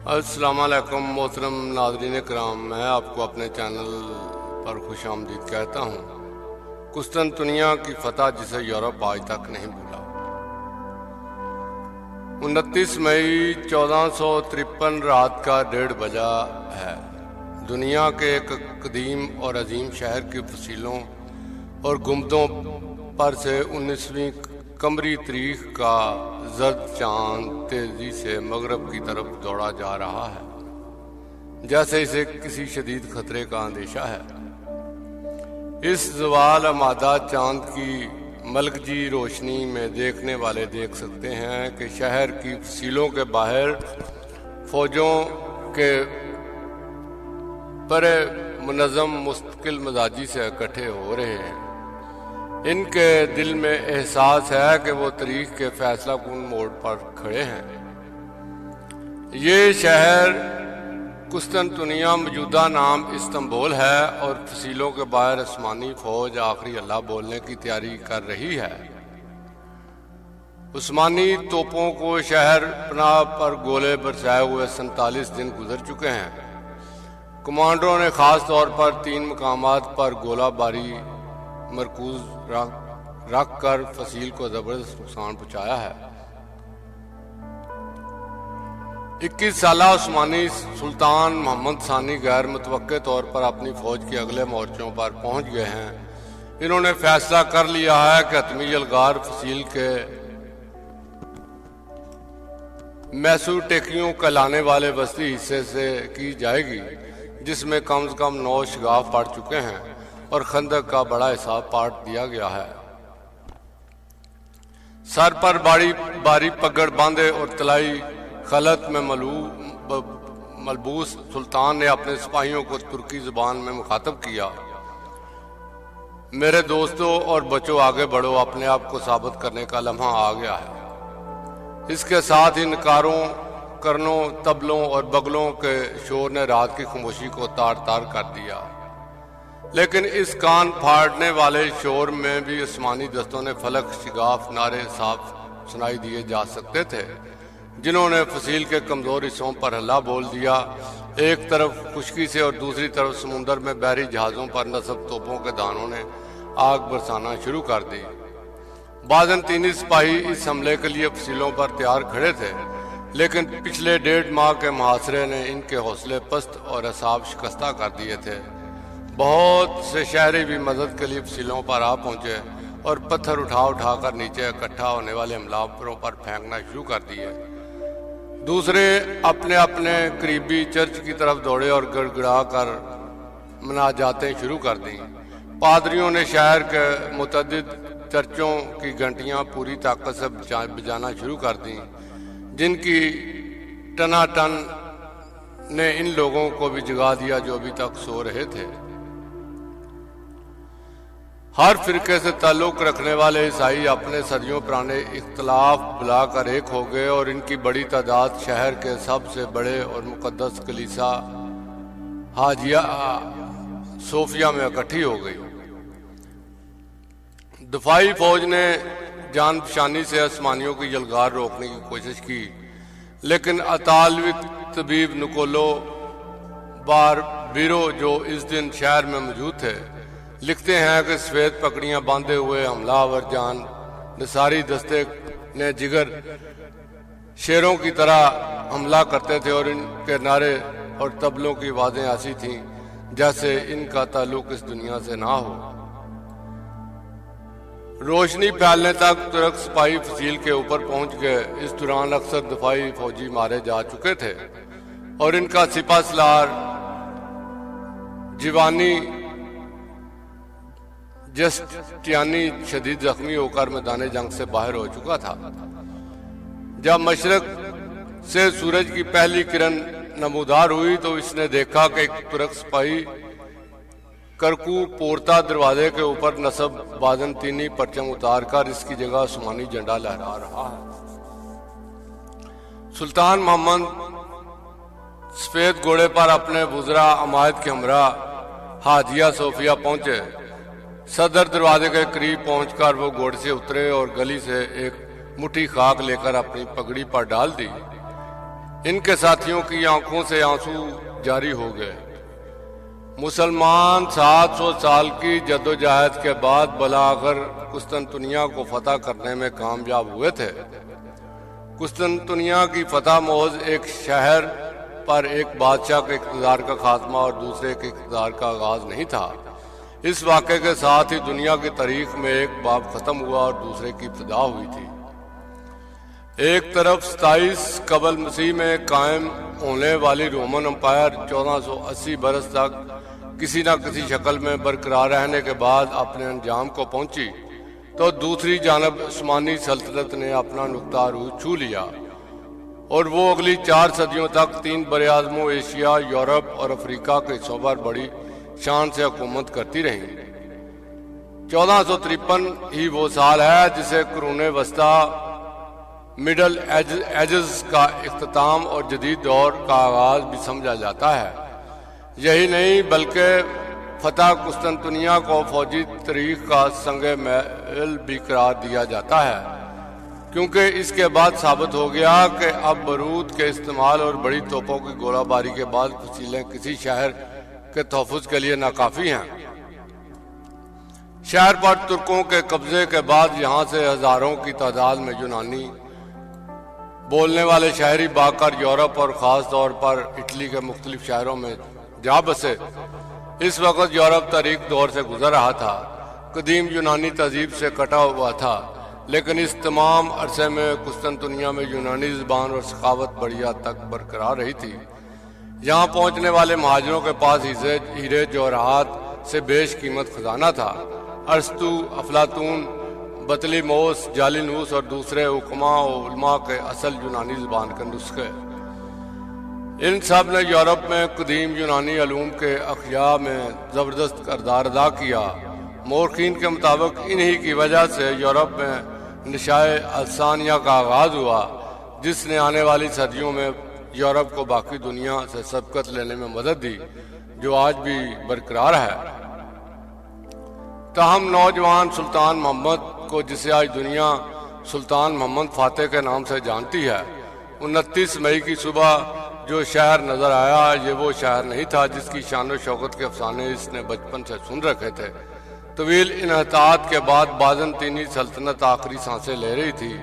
السلام علیکم محترم ناظرین کرام، میں آپ کو اپنے چینل پر خوش آمدید کہتا ہوں۔ قسطنطنیہ کی فتح جسے یورپ آج تک نہیں بھولا۔ 29 مئی 1453 رات کا 1:30 بجا ہے۔ دنیا کے ایک قدیم اور عظیم شہر کی فصیلوں اور گنبدوں پر سے 19ویں قمری تاریخ کا زرد چاند تیزی سے مغرب کی طرف دوڑا جا رہا ہے، جیسے اسے کسی شدید خطرے کا اندیشہ ہے۔ اس زوال آمادہ چاند کی ملکجی روشنی میں دیکھنے والے دیکھ سکتے ہیں کہ شہر کی فصیلوں کے باہر فوجوں کے بڑے منظم مستقل مزاجی سے اکٹھے ہو رہے ہیں۔ ان کے دل میں احساس ہے کہ وہ تاریخ کے فیصلہ کن موڑ پر کھڑے ہیں۔ یہ شہر قسطنطنیہ موجودہ نام استنبول ہے اور فصیلوں کے باہر عثمانی فوج آخری اللہ بولنے کی تیاری کر رہی ہے۔ عثمانی توپوں کو شہر پناہ پر گولے برسائے ہوئے 47 دن گزر چکے ہیں۔ کمانڈروں نے خاص طور پر 3 مقامات پر گولہ باری مرکوز رکھ کر فصیل کو زبردست نقصان پہنچایا ہے۔ 21 سالہ عثمانی سلطان محمد ثانی غیر متوقع طور پر اپنی فوج کے اگلے مورچوں پر پہنچ گئے ہیں۔ انہوں نے فیصلہ کر لیا ہے کہ حتمی الغار فصیل کے میسور ٹیکریوں کہلانے والے وسطی حصے سے کی جائے گی، جس میں کم از کم 9 شگاف پڑ چکے ہیں اور خندق کا بڑا حصہ پاٹ دیا گیا ہے۔ سر پر باری پگڑ باندھے اور طلائی خلط میں ملبوس سلطان نے اپنے سپاہیوں کو ترکی زبان میں مخاطب کیا: میرے دوستوں اور بچوں، آگے بڑھو، اپنے آپ کو ثابت کرنے کا لمحہ آ گیا ہے۔ اس کے ساتھ ہی نکاروں، کرنوں، طبلوں اور بگلوں کے شور نے رات کی خاموشی کو تار تار کر دیا۔ لیکن اس کان پھاڑنے والے شور میں بھی عثمانی دستوں نے فلک شگاف نعرے صاف سنائی دیے جا سکتے تھے، جنہوں نے فصیل کے کمزور حصوں پر حملہ بول دیا۔ ایک طرف خشکی سے اور دوسری طرف سمندر میں بحری جہازوں پر نصب توپوں کے دانوں نے آگ برسانا شروع کر دی۔ بازنطینی سپاہی اس حملے کے لیے فصیلوں پر تیار کھڑے تھے، لیکن پچھلے 1.5 ماہ کے محاصرے نے ان کے حوصلے پست اور اعصاب شکستہ کر دیے تھے۔ بہت سے شہری بھی مدد کے لیے فصیلوں پر آ پہنچے اور پتھر اٹھا کر نیچے اکٹھا ہونے والے حملہ پر پھینکنا شروع کر دیے۔ دوسرے اپنے اپنے قریبی چرچ کی طرف دوڑے اور گڑ گڑا کر مناجاتیں شروع کر دیں۔ پادریوں نے شہر کے متعدد چرچوں کی گھنٹیاں پوری طاقت سے بجانا شروع کر دیں، جن کی ٹناٹن نے ان لوگوں کو بھی جگا دیا جو ابھی تک سو رہے تھے۔ ہر فرقے سے تعلق رکھنے والے عیسائی اپنے صدیوں پرانے اختلاف بلا کر ایک ہو گئے اور ان کی بڑی تعداد شہر کے سب سے بڑے اور مقدس کلیسا حاجیہ صوفیہ میں اکٹھی ہو گئی۔ دفاعی فوج نے جان فشانی سے عثمانیوں کی یلغار روکنے کی کوشش کی، لیکن اطالوی طبیب نکولو باربیرو جو اس دن شہر میں موجود تھے، لکھتے ہیں کہ سفید پگڑیاں باندھے ہوئے حملہ آور جان نصاری دستے نے جگر شیروں کی طرح حملہ کرتے تھے اور ان کے نعرے اور طبلوں کی آوازیں ایسی تھیں جیسے ان کا تعلق اس دنیا سے نہ ہو۔ روشنی پھیلنے تک ترک سپاہی فصیل کے اوپر پہنچ گئے۔ اس دوران اکثر دفاعی فوجی مارے جا چکے تھے اور ان کا سپہ سالار جیوانی جسٹیانی شدید زخمی ہو کر میدان جنگ سے باہر ہو چکا تھا۔ جب مشرق سے سورج کی پہلی کرن نمودار ہوئی تو اس نے دیکھا کہ ایک ترک سپاہی کرکو پورتا دروازے کے اوپر نصب بازنطینی پرچم اتار کر اس کی جگہ عثمانی جھنڈا لہرا رہا ہے۔ سلطان محمد سفید گھوڑے پر اپنے وزراء عمائد کے ہمراہ حاجیہ صوفیہ پہنچے۔ صدر دروازے کے قریب پہنچ کر وہ گھوڑے سے اترے اور گلی سے ایک مٹھی خاک لے کر اپنی پگڑی پر ڈال دی۔ ان کے ساتھیوں کی آنکھوں سے آنسو جاری ہو گئے۔ مسلمان 700 سال کی جدوجہد کے بعد بلاخر قسطنطنیہ کو فتح کرنے میں کامیاب ہوئے تھے۔ قسطنطنیہ کی فتح محض ایک شہر پر ایک بادشاہ کے اقتدار کا خاتمہ اور دوسرے کے اقتدار کا آغاز نہیں تھا۔ اس واقعے کے ساتھ ہی دنیا کی تاریخ میں ایک باب ختم ہوا اور دوسرے کی ابتدا ہوئی تھی۔ ایک طرف 27 قبل مسیح میں قائم ہونے والی رومن امپائر 1480 برس تک کسی نہ کسی شکل میں برقرار رہنے کے بعد اپنے انجام کو پہنچی، تو دوسری جانب عثمانی سلطنت نے اپنا نقطہ عروج چھو لیا اور وہ اگلی 4 صدیوں تک 3 براعظموں ایشیا، یورپ اور افریقہ کے حصوں پر بڑی شان سے حکومت کرتی رہی۔ 1453 ہی وہ سال ہے جسے قرون وسطیٰ مڈل ایجز کا اختتام اور جدید دور کا آغاز بھی سمجھا جاتا ہے۔ یہی نہیں بلکہ فتح قسطنطنیہ کو فوجی تاریخ کا سنگ میل بھی قرار دیا جاتا ہے، کیونکہ اس کے بعد ثابت ہو گیا کہ اب بارود کے استعمال اور بڑی توپوں کی گولہ باری کے بعد فصیلیں کسی شہر کے تحفظ کے لیے ناکافی ہیں۔ شہر پر ترکوں کے قبضے کے بعد یہاں سے ہزاروں کی تعداد میں یونانی بولنے والے شہری بھاگ کر یورپ اور خاص طور پر اٹلی کے مختلف شہروں میں جا بسے۔ اس وقت یورپ تاریک دور سے گزر رہا تھا، قدیم یونانی تہذیب سے کٹا ہوا تھا، لیکن اس تمام عرصے میں قسطنطنیہ میں یونانی زبان اور ثقافت بڑی حد تک برقرار رہی تھی۔ یہاں پہنچنے والے مہاجروں کے پاس ہیرے جواہرات سے بیش قیمت خزانہ تھا۔ ارسطو، افلاطون، بطلیموس، جالینوس اور دوسرے حکماء و علماء کے اصل یونانی زبان کے نسخے، ان سب نے یورپ میں قدیم یونانی علوم کے احیاء میں زبردست کردار ادا کیا۔ مورخین کے مطابق انہی کی وجہ سے یورپ میں نشائے السانیہ کا آغاز ہوا، جس نے آنے والی صدیوں میں یورپ کو باقی دنیا سے سبقت لینے میں مدد دی، جو آج بھی برقرار ہے۔ تاہم نوجوان سلطان محمد کو، جسے آج دنیا سلطان محمد فاتح کے نام سے جانتی ہے، 29 مئی کی صبح جو شہر نظر آیا، یہ وہ شہر نہیں تھا جس کی شان و شوکت کے افسانے اس نے بچپن سے سن رکھے تھے۔ طویل انحطاط کے بعد بازنطینی سلطنت آخری سانسیں لے رہی تھی۔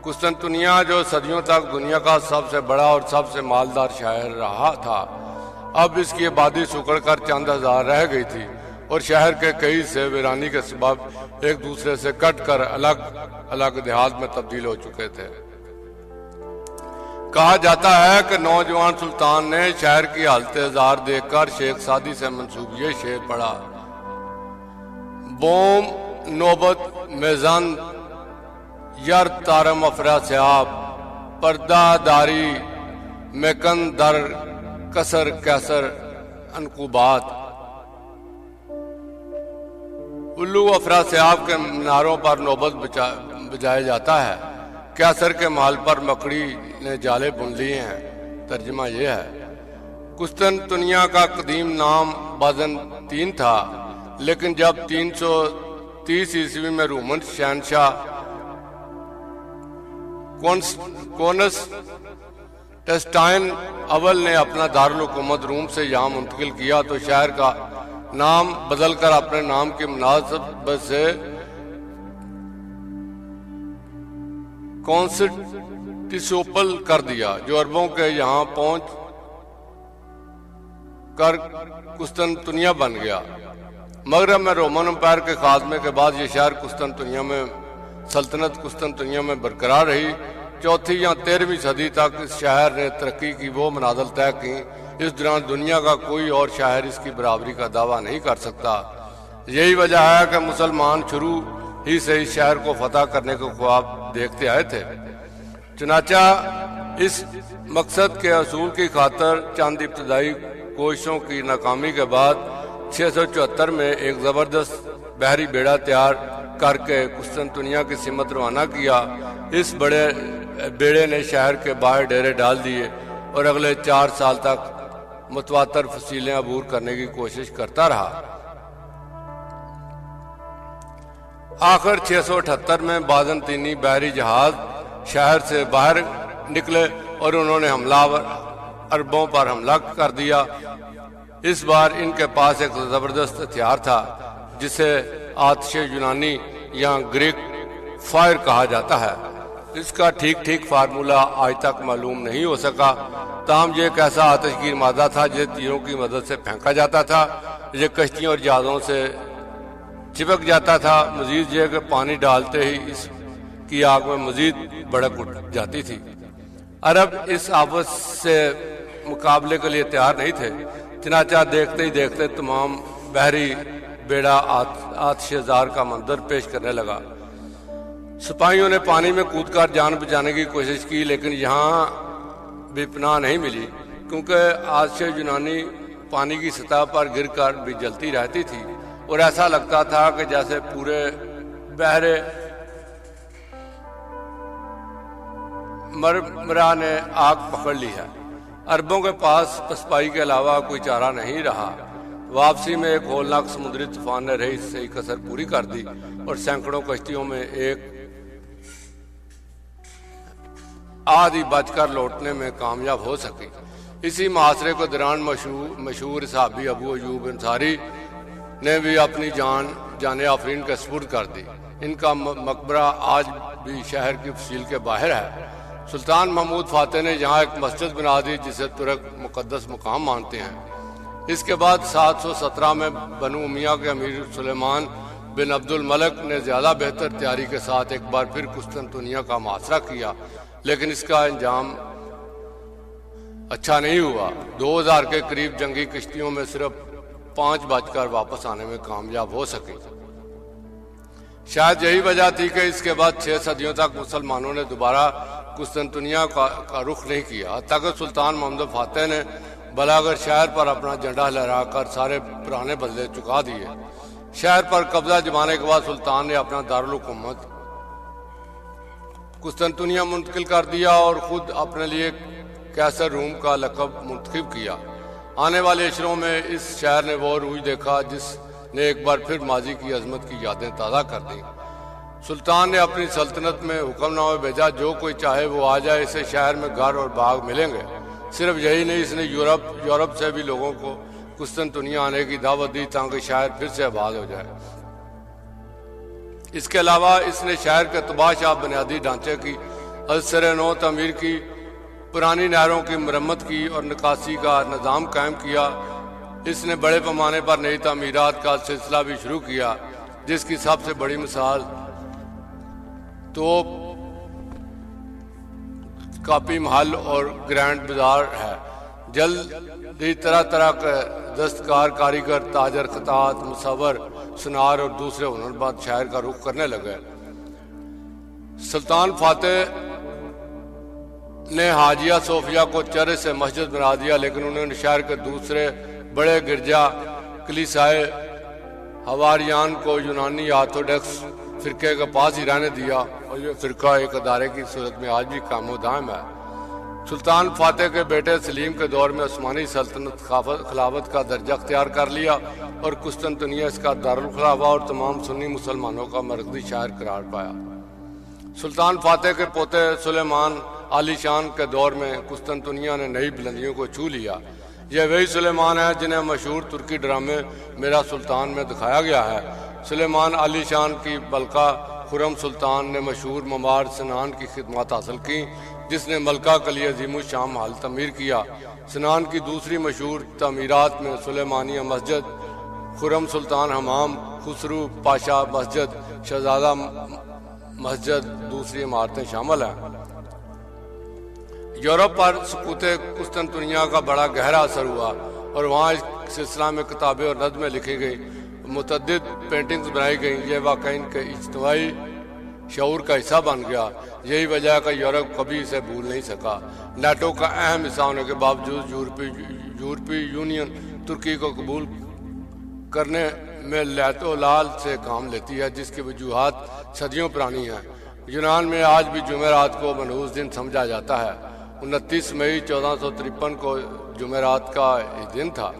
قسطنطنیہ جو صدیوں تک دنیا کا سب سے بڑا اور سب سے مالدار شہر رہا تھا، اب اس کی آبادی سکڑ کر چند ہزار رہ گئی تھی اور شہر کے کئی حصے ویرانی کے سبب ایک دوسرے سے کٹ کر الگ الگ دیہات میں تبدیل ہو چکے تھے۔ کہا جاتا ہے کہ نوجوان سلطان نے شہر کی حالت زار دیکھ کر شیخ سعدی سے منسوب یہ شعر پڑھا: بوم نوبت میزن یر تارم افرا سیاب، پردہ داری میکن در کسر کیسر انقوبات۔ الو افرا سیاب کے مناروں پر نوبت بجایا جاتا ہے، کیسر کے محل پر مکڑی نے جالے بن لیے ہیں۔ ترجمہ یہ ہے: قسطنطنیہ کا قدیم نام بازنطین تھا، لیکن جب 330 عیسوی میں رومن شہنشاہ کونسٹنٹائن اول نے اپنا دارالحکومت روم سے یہاں منتقل کیا تو شہر کا نام بدل کر اپنے نام کی مناسبت سے کونسٹنٹینوپل کر دیا، جو عربوں کے یہاں پہنچ کر قسطنطنیہ بن گیا۔ مغرب میں رومن امپائر کے خاتمے کے بعد یہ شہر سلطنت قسطنطنیہ میں برقرار رہی۔ 4ویں یا 13ویں صدی تک اس شہر نے ترقی کی وہ منازل طے کی، اس دوران دنیا کا کوئی اور شہر اس کی برابری کا دعویٰ نہیں کر سکتا۔ یہی وجہ ہے کہ مسلمان شروع ہی سے اس شہر کو فتح کرنے کے خواب دیکھتے آئے تھے۔ چنانچہ اس مقصد کے حصول کی خاطر چند ابتدائی کوششوں کی ناکامی کے بعد 674 میں ایک زبردست بحری بیڑا تیار کر کے قسطنطنیہ کی سمت روانہ کیا۔ اس بڑے بیڑے نے شہر کے باہر ڈیرے ڈال دیے اور اگلے 4 سال تک متواتر فصیلیں عبور کرنے کی کوشش کرتا رہا۔ آخر 678 میں بازنطینی بحری جہاز شہر سے باہر نکلے اور انہوں نے عربوں پر حملہ کر دیا۔ اس بار ان کے پاس ایک زبردست ہتھیار تھا جسے آتش یونانی یا گریک فائر کہا جاتا ہے۔ اس کا ٹھیک فارمولہ آج تک معلوم نہیں ہو سکا، تاہم یہ ایک ایسا آتش گیر مادہ تھا جسے تیروں کی مدد سے پھینکا جاتا تھا، یہ کشتیوں اور جہازوں سے چپک جاتا تھا۔ مزید یہ کہ پانی ڈالتے ہی اس کی آگ میں مزید بھڑک اٹھ جاتی تھی۔ عرب اس آفت سے مقابلے کے لیے تیار نہیں تھے، چنانچہ دیکھتے ہی دیکھتے تمام بحری بیڑا آتش زار کا منظر پیش کرنے لگا۔ سپاہیوں نے پانی میں کود کر جان بچانے کی کوشش کی، لیکن یہاں بھی پناہ نہیں ملی، کیونکہ آتش یونانی پانی کی سطح پر گر کر بھی جلتی رہتی تھی اور ایسا لگتا تھا کہ جیسے پورے بحر مرمرا نے آگ پکڑ لی ہے۔ عربوں کے پاس پسپائی کے علاوہ کوئی چارہ نہیں رہا۔ واپسی میں ایک ہولناک سمندری طوفان نے رہی سے کسر پوری کر دی اور سینکڑوں کشتیوں میں ایک آدھی بچ کر لوٹنے میں کامیاب ہو سکی۔ اسی محاصرے کے دوران مشہور صحابی ابو ایوب انصاری نے بھی اپنی جان آفرین کے سپرد کر دی۔ ان کا مقبرہ آج بھی شہر کی فصیل کے باہر ہے۔ سلطان محمود فاتح نے یہاں ایک مسجد بنا دی جسے ترک مقدس مقام مانتے ہیں۔ اس کے بعد 717 میں بنو امیہ کے امیر سلیمان بن عبد الملک نے زیادہ بہتر تیاری کے ساتھ ایک بار پھر قسطنطنیہ کا محاصرہ کیا، لیکن اس کا انجام اچھا نہیں ہوا۔ 2000 کے قریب جنگی کشتیوں میں صرف 5 بچ کر واپس آنے میں کامیاب ہو سکی۔ شاید یہی وجہ تھی کہ اس کے بعد 6 صدیوں تک مسلمانوں نے دوبارہ قسطنطنیہ کا رخ نہیں کیا، حتیٰ کہ سلطان محمد فاتح نے بلاگر شہر پر اپنا جھنڈا لہرا کر سارے پرانے بدلے چکا دیے۔ شہر پر قبضہ جمانے کے بعد سلطان نے اپنا دارالحکومت قسطنطنیہ منتقل کر دیا اور خود اپنے لیے قیصر روم کا لقب منتخب کیا۔ آنے والے اشروں میں اس شہر نے وہ عروج دیکھا جس نے ایک بار پھر ماضی کی عظمت کی یادیں تازہ کر دیں۔ سلطان نے اپنی سلطنت میں حکم نامہ بھیجا، جو کوئی چاہے وہ آ جائے، اسے شہر میں گھر اور باغ ملیں گے۔ صرف یہی نہیں، اس نے یورپ سے بھی لوگوں کو قسطنطنیہ آنے کی دعوت دی تاکہ شہر پھر سے آباد ہو جائے۔ اس کے علاوہ اس نے شہر کے تباہ بنیادی ڈھانچے کی ازسر نو تعمیر کی، پرانی نہروں کی مرمت کی اور نکاسی کا نظام قائم کیا۔ اس نے بڑے پیمانے پر نئی تعمیرات کا سلسلہ بھی شروع کیا، جس کی سب سے بڑی مثال توپ کاپی محل اور گرینڈ بازار ہے۔ جلد ہی طرح طرح کے دستکار، کاریگر، تاجر، خطاط، مصور، سنار اور دوسرے ہنرمند شہر کا رخ کرنے لگے۔ سلطان فاتح نے حاجیہ صوفیہ کو چرے سے مسجد بنا دیا، لیکن انہوں نے شہر کے دوسرے بڑے گرجا کلیسائے حواریان کو یونانی آرتھوڈکس فرقے کے پاس ہی رہنے دیا، اور یہ فرقہ ایک ادارے کی صورت میں آج بھی قائم و دائم ہے۔ سلطان فاتح کے بیٹے سلیم کے دور میں عثمانی سلطنت خلافت کا درجہ اختیار کر لیا اور قسطنطنیہ اس کا دارالخلافہ اور تمام سنی مسلمانوں کا مرکزی شہر قرار پایا۔ سلطان فاتح کے پوتے سلیمان عالی شان کے دور میں قسطنطنیہ نے نئی بلندیوں کو چھو لیا۔ یہ وہی سلیمان ہے جنہیں مشہور ترکی ڈرامے میرا سلطان میں دکھایا گیا ہے۔ سلیمان عالی شان کی ملکہ خرم سلطان نے مشہور معمار سنان کی خدمات حاصل کی، جس نے ملکہ کے لیے عظیم الشان محل تعمیر کیا۔ سنان کی دوسری مشہور تعمیرات میں سلیمانیہ مسجد، خرم سلطان حمام، خسرو پاشا مسجد، شہزادہ مسجد، دوسری عمارتیں شامل ہیں۔ یورپ پر سقوط قسطنطنیہ کا بڑا گہرا اثر ہوا اور وہاں اس سلسلہ میں کتابیں اور نظمیں لکھی گئیں، متعدد پینٹنگز بنائی گئیں۔ یہ واقعہ ان کے اجتماعی شعور کا حصہ بن گیا۔ یہی وجہ ہے کہ یورپ کبھی اسے بھول نہیں سکا۔ نیٹو کا اہم حصہ ہونے کے باوجود یورپی یونین ترکی کو قبول کرنے میں لیت و لال سے کام لیتی ہے، جس کی وجوہات صدیوں پرانی ہیں۔ یونان میں آج بھی جمعرات کو منحوس دن سمجھا جاتا ہے۔ 29 مئی 1453 کو جمعرات کا دن تھا۔